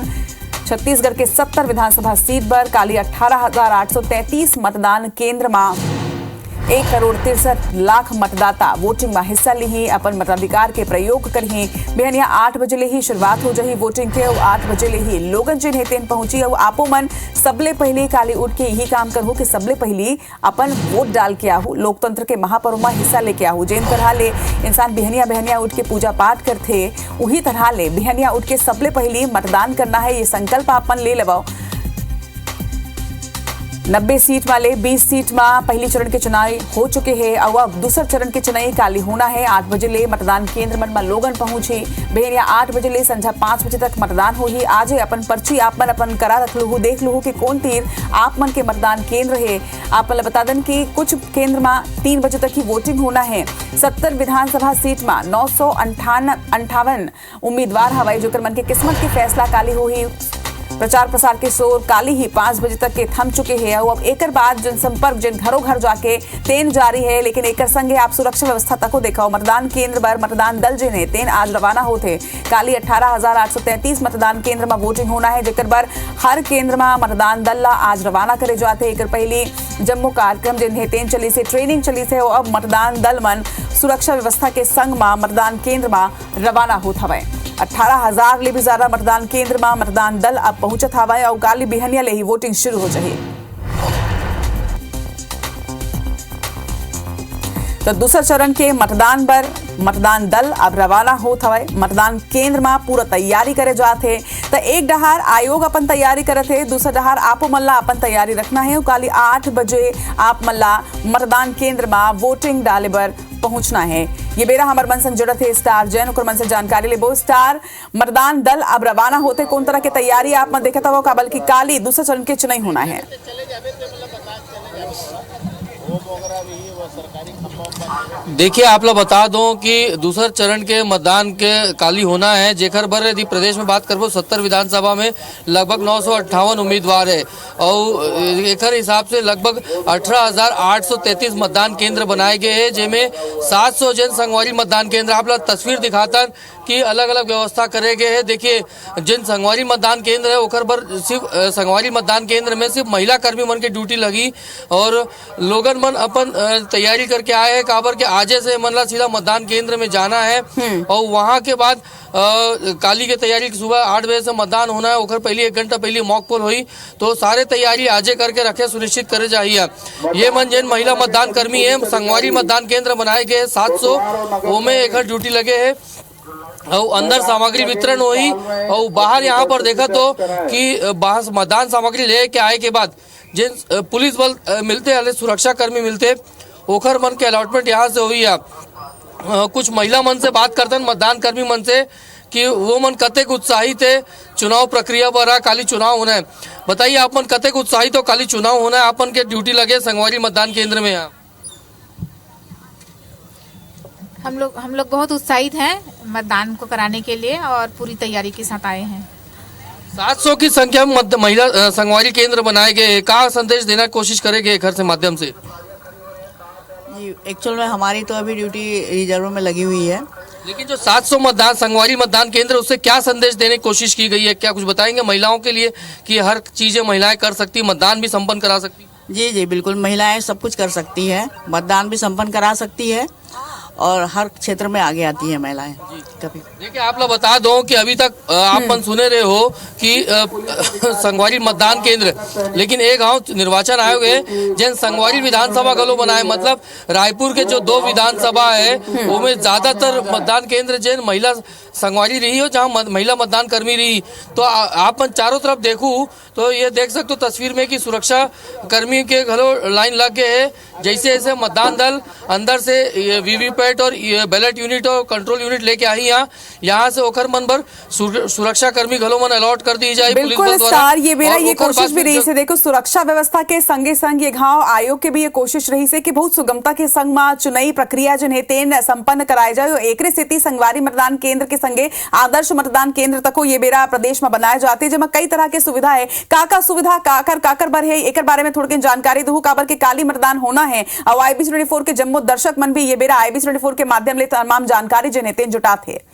छत्तीसगढ़ के 70 विधानसभा सीट पर काली 18,833 मतदान केंद्र में 1,63,00,000 मतदाता वोटिंग में हिस्सा ली। अपन मताधिकार के प्रयोग करी। बिहनिया 8 बजे ले ही शुरुआत हो जाही वोटिंग के और 8 बजे ले ही लोगन जिन हेतेन पहुंची और आपो मन सबले पहले काली उठ के यही काम करहु कि सबले पहले अपन वोट डाल के आहू, लोकतंत्र के महापर्व में हिस्सा लेके आहू। जिन तरह ले इंसान बिहनिया उठ के पूजा पाठ करते, उही तरह ले बिहनिया उठ के सबले पहले मतदान करना है। ये संकल्प अपन ले लेवाओ। 90 सीट वाले 20 सीट में पहली चरण के चुनाव हो चुके हैं और अब दूसरे चरण के चुनाव काली होना है। 8 बजे ले मतदान केंद्र में लोगन पहुंचे। बिहनिया 8 बजे ले संझा 5 बजे तक मतदान हो ही। आज अपन पर्ची आप मन अपन करा रख लू, देख लू कि कौन तीर आप मन के मतदान केंद्र है। आप मन बता दें कि कुछ केंद्र में 3 बजे तक ही वोटिंग होना है। 70 विधानसभा सीट में 958 उम्मीदवार हवाई जोकर मन के किस्मत की फैसला काली हो ही। प्रचार प्रसार के शोर काली ही 5 बजे तक के थम चुके हैं और अब एक बाद जनसंपर्क जिन घरों घर जाके तेन जारी है। लेकिन एक संगे आप सुरक्षा व्यवस्था तक को देखो। मतदान केंद्र पर मतदान दल जिन है तेन आज रवाना होते। काली 18,833 मतदान केंद्र में वोटिंग होना है, जेकर पर हर केंद्र में मतदान दल आज रवाना करे जाते। एक पहली जम्मू कार्यक्रम जिन है तेन चली से ट्रेनिंग चली से और अब मतदान दल मन सुरक्षा व्यवस्था के संग में मतदान केंद्र में रवाना होत हवे। 18,000 ले भी ज्यादा मतदान केंद्र में मतदान दल अब पहुंचत हवा और काली बिहनिया ले ही वोटिंग शुरू हो जाए। तो दूसरा चरण के मतदान पर मतदान दल अब रवाना होत हवे। मतदान केंद्र में पूरा तैयारी करे जाते तो एक डहार आयोग अपन तैयारी करत है, दूसरा डहार आपो मल्ला अपन तैयारी रखना है। काली 8 बजे आप मल्ला मतदान केंद्र में वोटिंग डाले बर पहुंचना है। ये बेरा हमार मन संग जुड़त है स्टार जैन, ओकर मन से जानकारी लेबो। स्टार, मतदान दल अब रवाना होते, कौन तरह के तैयारी आप में देखता हो काबल की काली दूसरा चरण के चुनाव होना है? देखिए आप लोग बता दो कि दूसरा चरण के मतदान के काली होना है, जेकर बर यदि प्रदेश में बात करबो 70 विधानसभा में लगभग 958 उम्मीदवार है और एकर हिसाब से लगभग 18,833 मतदान केंद्र बनाए गए हैं, जिसमें 700 जन संगवारी मतदान केंद्र। आप लोग तस्वीर दिखाता कि अलग अलग व्यवस्था करे गए है। देखिए जिन संगवारी मतदान केंद्र है ओकर बर सिर्फ संगवारी मतदान केंद्र में सिर्फ महिला कर्मी मन के ड्यूटी लगी और लोगन मन अपन तैयारी करके आए हैं। काबर के आजे से मन ला सीधा मतदान केंद्र में जाना है और वहां के बाद काली के तैयारी सुबह 8 बजे से मतदान होना है। ओकर पहले 1 घंटा पहले मॉक पोल हुई, तो सारे तैयारी आजे करके रखे सुनिश्चित करे चाहिए। ये मन जिन महिला मतदान कर्मी है संगवारी मतदान केंद्र बनाए गए 700, वो में एक ड्यूटी लगे है और अंदर सामग्री वितरण हुई और बाहर यहाँ पर देखा तो कि बाहर मतदान सामग्री लेके आए के बाद जिन पुलिस बल मिलते हैं, सुरक्षा कर्मी मिलते, ओखर मन के अलॉटमेंट यहाँ से हुई है। कुछ महिला मन से बात करते हैं मतदान कर्मी मन से कि वो मन कतेक उत्साहित है चुनाव प्रक्रिया पर काली चुनाव होना है। बताइए आप मन कतेक उत्साहित हो काली चुनाव होना है, अपन के ड्यूटी लगे संगवारी मतदान केंद्र में? यहाँ हम लोग बहुत उत्साहित हैं मतदान को कराने के लिए और पूरी तैयारी के साथ आए हैं। 700 की संख्या में महिला संगवारी केंद्र बनाए गए, क्या संदेश देना कोशिश करेंगे घर से माध्यम से? एक्चुअल में हमारी तो अभी ड्यूटी रिजर्व में लगी हुई है, लेकिन जो 700 मतदान संगवारी मतदान केंद्र उससे क्या संदेश देने की कोशिश की गई है? क्या कुछ बताएंगे महिलाओं के लिए कि हर चीजें महिलाएं कर सकती, मतदान भी संपन्न करा सकती? जी जी बिल्कुल, महिलाएं सब कुछ कर सकती है, मतदान भी संपन्न करा सकती है और हर क्षेत्र में आगे आती है महिलाएं कभी। देखिए आप लोग बता दो कि अभी तक आप मन सुने रहे हो कि संगवारी मतदान केंद्र, लेकिन एक गांव निर्वाचन आयोग है जिन संगवारी विधानसभा गलो बनाए, मतलब रायपुर के जो 2 विधानसभा है उनमें ज्यादातर मतदान केंद्र जिन महिला संगवारी रही हो, जहां महिला मतदान कर्मी रही। तो आप मन चारों तरफ देखूं तो ये देख सकते हो तस्वीर में कि सुरक्षा कर्मी के घरों लाइन लग गए है। जैसे जैसे मतदान दल अंदर से वीवीपैट और बैलेट यूनिट और कंट्रोल यूनिट लेके आई यहाँ से ओखर मन पर सुरक्षा कर्मी घरों मन अलॉट कर दी जाए। बिल्कुल स्टार, ये मेरा ये कोशिश भी रही से देखो सुरक्षा व्यवस्था के संगे संग ये गांव आयोग के भी ये कोशिश रही से कि बहुत सुगमता के संग में चुनावी प्रक्रिया जो है तेन संपन्न कराए जाए। एक स्थिति संगवारी मतदान केंद्र के संगे आदर्श मतदान केंद्र तक ये बेरा प्रदेश में बनाए जाते हैं, जिसमें कई तरह के सुविधा है। काका सुविधा काकर बर है एक बारे में थोड़ी जानकारी दू काबर के काली मतदान होना है और IBC 24 के जम्मू दर्शक मन भी ये बेरा IBC 24 के माध्यम ले तमाम जानकारी जो नेते जुटाते हैं।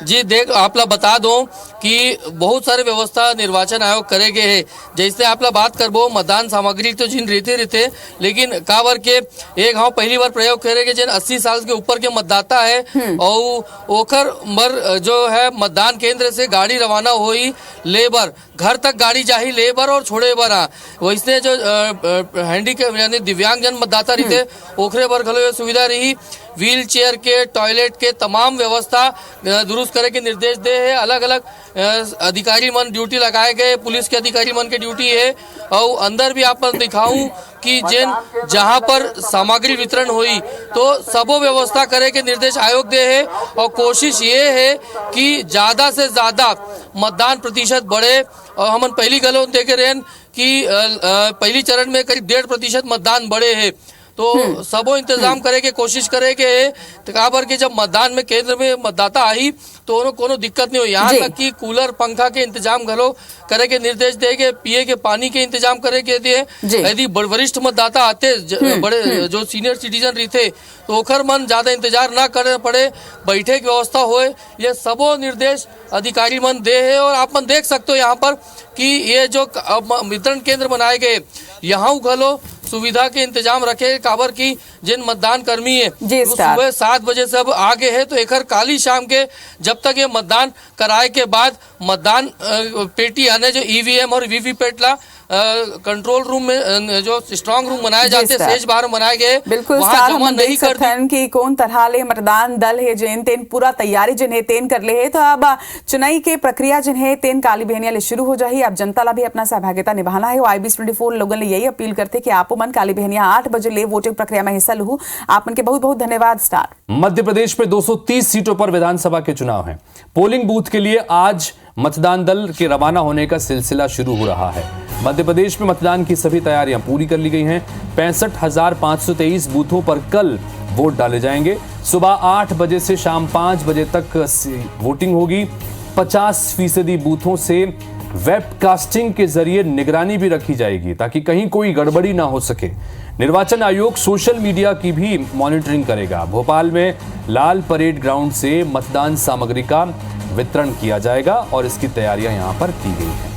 जी देख आप लोग बता दो कि बहुत सारे व्यवस्था निर्वाचन आयोग करेगे है। जैसे आप लोग बात करबो मतदान सामग्री तो जिन रहते लेकिन का बार के एक हाँ पहली बार प्रयोग करेंगे जिन 80 साल के ऊपर के मतदाता है और ओखर मर जो है मतदान केंद्र से गाड़ी रवाना हुई लेबर घर तक गाड़ी जाही लेबर और छोड़े बर वैसे जो हैंडीकैप यानी दिव्यांगजन मतदाता रहते ओखरे बर घलो सुविधा रही। व्हील चेयर के टॉयलेट के तमाम व्यवस्था दुरुस्त करे के निर्देश दे है। अलग अलग अधिकारी मन ड्यूटी लगाए गए, पुलिस के अधिकारी मन के ड्यूटी है और अंदर भी आप दिखाऊं कि जिन जहां पर सामग्री वितरण हुई तो सबो व्यवस्था करे के निर्देश आयोग दे है और कोशिश ये है कि ज्यादा से ज्यादा मतदान प्रतिशत बढ़े। और हम पहली गलो देखे रहे कि पहली चरण में करीब 1.5% मतदान बढ़े है, तो सबो इंतजाम करे के कोशिश करे के तो काबर के जब मतदान में केंद्र में मतदाता आई तो उन्होंने कोनो दिक्कत नहीं हो। यहाँ तक कि कूलर पंखा के इंतजाम घलो करे के निर्देश देंगे, पिए के पानी के इंतजाम करे के दिए। यदि वरिष्ठ मतदाता आते बड़े जो सीनियर सिटीजन रहते तो ओखर मन ज्यादा इंतजार ना करना पड़े, बैठे की व्यवस्था होए, ये सबो निर्देश अधिकारी मन दे है। और आप मन देख सकते हो यहाँ पर कि ये जो वितरण केंद्र बनाए गए यहाँ घलो सुविधा के इंतजाम रखे काबर की जिन मतदान कर्मी है जी, वो स्टार। सुबह 7 बजे से अब आगे है, तो एकर काली शाम के जब तक ये मतदान कराए के बाद मतदान पेटी आने जो ईवीएम और वीवीपैट ला कंट्रोल रूम में जो स्ट्रांग रूम बनाए जाते स्टार। सेज बाहर बनाए गए बिल्कुल वहाँ स्टार, जमा हम नहीं देख कर सकते हैं कि कौन तरह ले मतदान दल है जिन तेन पूरा तैयारी जिन्हें तेन कर ले है। तो अब चुनाई के प्रक्रिया जिन्हें तेन काली बहनिया ले शुरू हो जाही। अब जनता ला भी अपना सहभागिता निभाना है। IBC 24 लोगों ने यही अपील करते कि आप मन काली बहनिया 8 बजे ले वोटिंग प्रक्रिया में हिस्सा लू। आप मन के बहुत बहुत धन्यवाद स्टार। मध्य प्रदेश में 230 सीटों पर विधानसभा के चुनाव हैं। पोलिंग बूथ के लिए आज मतदान दल के रवाना होने का सिलसिला शुरू हो रहा है। मध्य प्रदेश में मतदान की सभी तैयारियां पूरी कर ली गई हैं। 65,523 बूथों पर कल वोट डाले जाएंगे। सुबह 8 बजे से शाम 5 बजे तक वोटिंग होगी। 50% बूथों से वेबकास्टिंग के जरिए निगरानी भी रखी जाएगी ताकि कहीं कोई गड़बड़ी ना हो सके। निर्वाचन आयोग सोशल मीडिया की भी मॉनिटरिंग करेगा। भोपाल में लाल परेड ग्राउंड से मतदान सामग्री का वितरण किया जाएगा और इसकी तैयारियां यहां पर की गई हैं।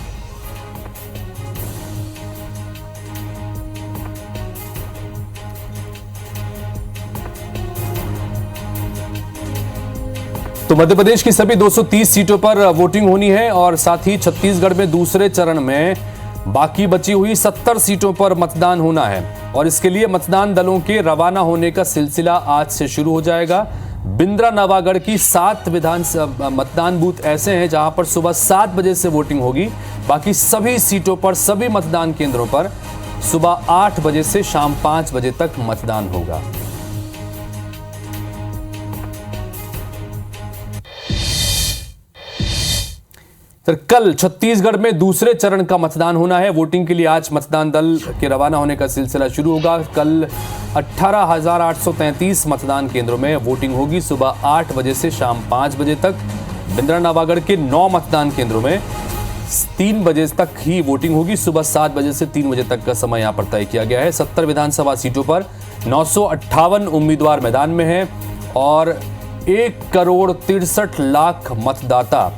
तो मध्य प्रदेश की सभी 230 सीटों पर वोटिंग होनी है और साथ ही छत्तीसगढ़ में दूसरे चरण में बाकी बची हुई 70 सीटों पर मतदान होना है और इसके लिए मतदान दलों के रवाना होने का सिलसिला आज से शुरू हो जाएगा। बिंद्रा नवागढ़ की 7 विधानसभा मतदान बूथ ऐसे हैं जहां पर सुबह 7 बजे से वोटिंग होगी। बाकी सभी सीटों पर सभी मतदान केंद्रों पर सुबह 8 बजे से शाम 5 बजे तक मतदान होगा। फिर कल छत्तीसगढ़ में दूसरे चरण का मतदान होना है। वोटिंग के लिए आज मतदान दल के रवाना होने का सिलसिला शुरू होगा। कल 18,833 मतदान केंद्रों में वोटिंग होगी। सुबह 8 बजे से शाम 5 बजे तक। बिंद्रा नवागढ़ के 9 मतदान केंद्रों में 3 बजे तक ही वोटिंग होगी। सुबह 7 बजे से 3 बजे तक का समय यहां पर तय किया गया है। 70 विधानसभा सीटों पर 958 उम्मीदवार मैदान में हैं और 1,63,00,000 मतदाता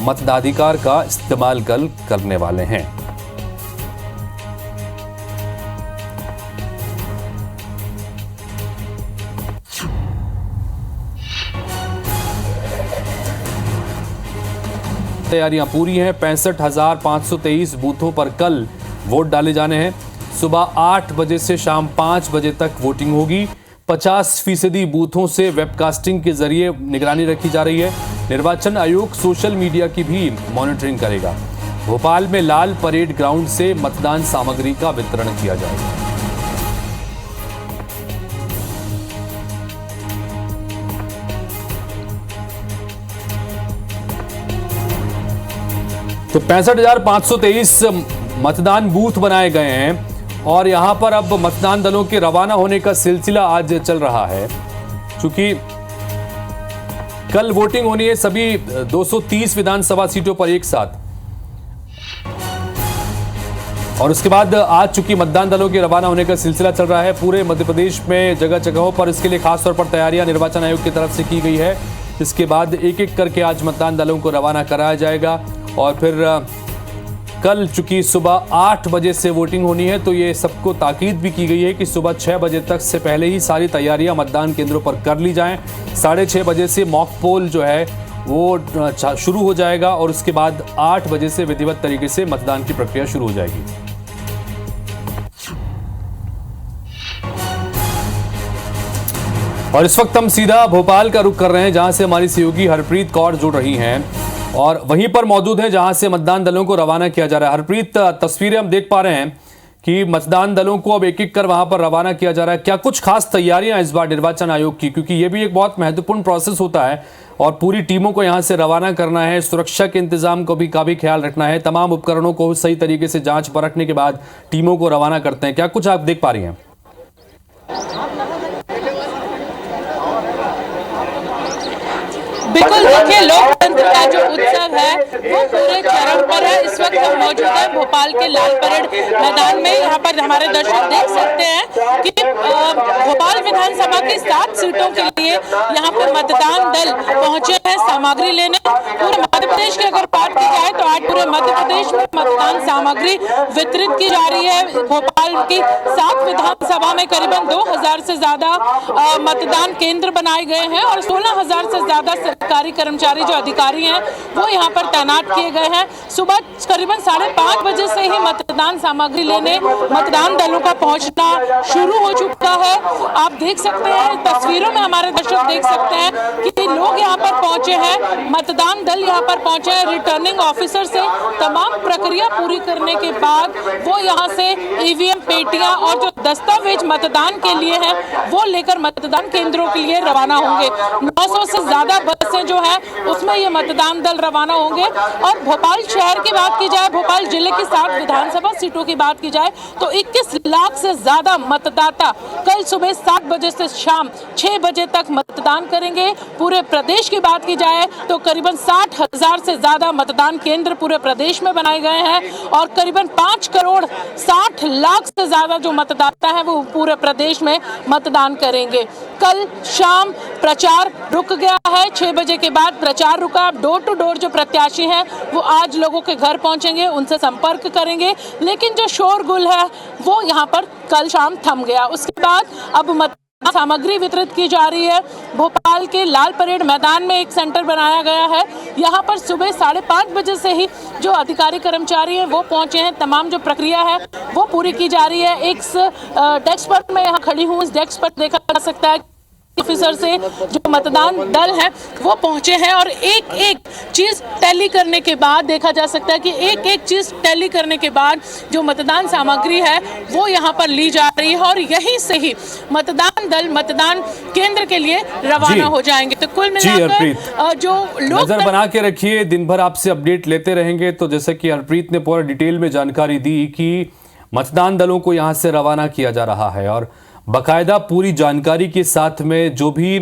मताधिकार का इस्तेमाल कल करने वाले हैं। तैयारियां पूरी हैं। 65,523 बूथों पर कल वोट डाले जाने हैं। सुबह 8 बजे से शाम 5 बजे तक वोटिंग होगी। 50% बूथों से वेबकास्टिंग के जरिए निगरानी रखी जा रही है। निर्वाचन आयोग सोशल मीडिया की भी मॉनिटरिंग करेगा। भोपाल में लाल परेड ग्राउंड से मतदान सामग्री का वितरण किया जाएगा। तो 65,523 मतदान बूथ बनाए गए हैं और यहां पर अब मतदान दलों के रवाना होने का सिलसिला आज चल रहा है। चूंकि कल वोटिंग होनी है सभी 230 विधानसभा सीटों पर एक साथ और उसके बाद आज चूंकि मतदान दलों के रवाना होने का सिलसिला चल रहा है पूरे मध्य प्रदेश में जगह जगहों पर, इसके लिए खासतौर पर तैयारियां निर्वाचन आयोग की तरफ से की गई है। इसके बाद एक एक करके आज मतदान दलों को रवाना कराया जाएगा और फिर कल चूंकि सुबह 8 बजे से वोटिंग होनी है तो ये सबको ताकीद भी की गई है कि सुबह 6 बजे तक से पहले ही सारी तैयारियां मतदान केंद्रों पर कर ली जाएं। 6:30 बजे से मॉक पोल जो है वो शुरू हो जाएगा और उसके बाद 8 बजे से विधिवत तरीके से मतदान की प्रक्रिया शुरू हो जाएगी। और इस वक्त हम सीधा भोपाल का रुख कर रहे हैं जहां से हमारी सहयोगी हरप्रीत कौर जुड़ रही हैं और वहीं पर मौजूद है जहां से मतदान दलों को रवाना किया जा रहा है। हरप्रीत, तस्वीरें हम देख पा रहे हैं कि मतदान दलों को अब एक एक कर वहां पर रवाना किया जा रहा है। क्या कुछ खास तैयारियां इस बार निर्वाचन आयोग की, क्योंकि ये भी एक बहुत महत्वपूर्ण प्रोसेस होता है और पूरी टीमों को यहां से रवाना करना है, सुरक्षा के इंतजाम को भी काफी ख्याल रखना है, तमाम उपकरणों को सही तरीके से जांच परखने के बाद टीमों को रवाना करते हैं। क्या कुछ आप देख पा रही हैं? बिल्कुल, देखिए लोकतंत्र का जो उत्सव है वो पूरे चरण पर है। इस वक्त हम मौजूद हैं भोपाल के लाल परेड मैदान में। यहाँ पर हमारे दर्शक देख सकते हैं कि भोपाल विधानसभा की 7 सीटों के लिए यहाँ पर मतदान दल पहुंचे हैं सामग्री लेने पूरे मध्य प्रदेश की अगर बात की जाए तो आज पूरे मध्य प्रदेश में मतदान सामग्री वितरित की जा रही है। भोपाल की 7 विधानसभा में करीबन 2000 से ज्यादा मतदान केंद्र बनाए गए हैं और 16,000 से ज्यादा सरकारी कर्मचारी जो अधिकारी हैं वो यहाँ पर तैनात किए गए हैं। सुबह करीबन 5:30 बजे से ही मतदान सामग्री लेने मतदान दलों का पहुंचना शुरू हो चुका है। आप देख सकते हैं, तस्वीरों में हमारे दर्शक देख सकते हैं कि लोग यहाँ पर पहुंचे हैं, मतदान दल यहाँ पर पहुंचे हैं। रिटर्निंग ऑफिसर से तमाम प्रक्रिया पूरी करने के बाद वो यहाँ से ईवीएम पेटियां और जो दस्तावेज मतदान के लिए हैं वो लेकर मतदान केंद्रों के लिए रवाना होंगे। 900 से ज्यादा बसें जो हैं उसमें ये मतदान दल रवाना होंगे। और भोपाल शहर की बात की जाए, भोपाल जिले की 7 विधानसभा सीटों की बात की जाए तो 21 लाख से ज्यादा मतदाता कल सुबह 7 बजे से शाम 6 बजे तक मतदान करेंगे। पूरे प्रदेश की बात की जाए तो करीबन 60,000 से ज्यादा मतदान केंद्र पूरे प्रदेश में बनाए गए हैं और करीबन 5 करोड़ 60 लाख से ज्यादा जो मतदाता हैं वो पूरे प्रदेश में मतदान करेंगे। कल शाम प्रचार रुक गया है, 6 बजे के बाद प्रचार रुका। डोर टू डोर जो प्रत्याशी हैं वो आज लोगों के घर पहुंचेंगे, उनसे संपर्क करेंगे, लेकिन जो शोरगुल है वो यहाँ पर कल शाम थम गया। उसके बाद अब सामग्री वितरित की जा रही है। भोपाल के लाल परेड मैदान में एक सेंटर बनाया गया है। यहाँ पर सुबह 5:30 बजे से ही जो अधिकारी कर्मचारी हैं वो पहुंचे हैं। तमाम जो प्रक्रिया है वो पूरी की जा रही है। एक डेस्क पर मैं यहाँ खड़ी हूँ, इस डेस्क पर देखा जा सकता है ऑफिसर से जो मतदान दल है वो पहुंचे हैं और एक एक चीज टैली करने के बाद देखा जा सकता है कि एक एक चीज टैली करने के बाद जो मतदान सामग्री है वो यहाँ पर ली जा रही है और यहीं से ही मतदान दल मतदान केंद्र के लिए रवाना हो जाएंगे। तो कुल मिलाकर जो लोग नजर बना के रखिए, दिन भर आपसे अपडेट लेते रहेंगे। तो जैसे कि हरप्रीत ने पूरा डिटेल में जानकारी दी कि मतदान दलों को यहाँ से रवाना किया जा रहा है और बाकायदा पूरी जानकारी के साथ में जो भी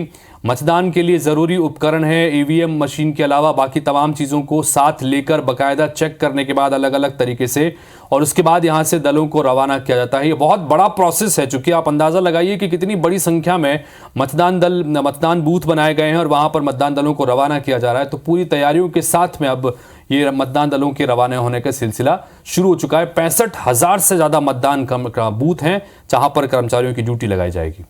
मतदान के लिए ज़रूरी उपकरण है, ईवीएम मशीन के अलावा बाकी तमाम चीज़ों को साथ लेकर बाकायदा चेक करने के बाद अलग अलग तरीके से और उसके बाद यहाँ से दलों को रवाना किया जाता है। ये बहुत बड़ा प्रोसेस है, चूँकि आप अंदाज़ा लगाइए कि कितनी बड़ी संख्या में मतदान बूथ बनाए गए हैं और वहाँ पर मतदान दलों को रवाना किया जा रहा है। तो पूरी तैयारियों के साथ में अब ये मतदान दलों के रवाना होने का सिलसिला शुरू हो चुका है। 65,000 से ज़्यादा मतदान बूथ हैं जहाँ पर कर्मचारियों की ड्यूटी लगाई जाएगी।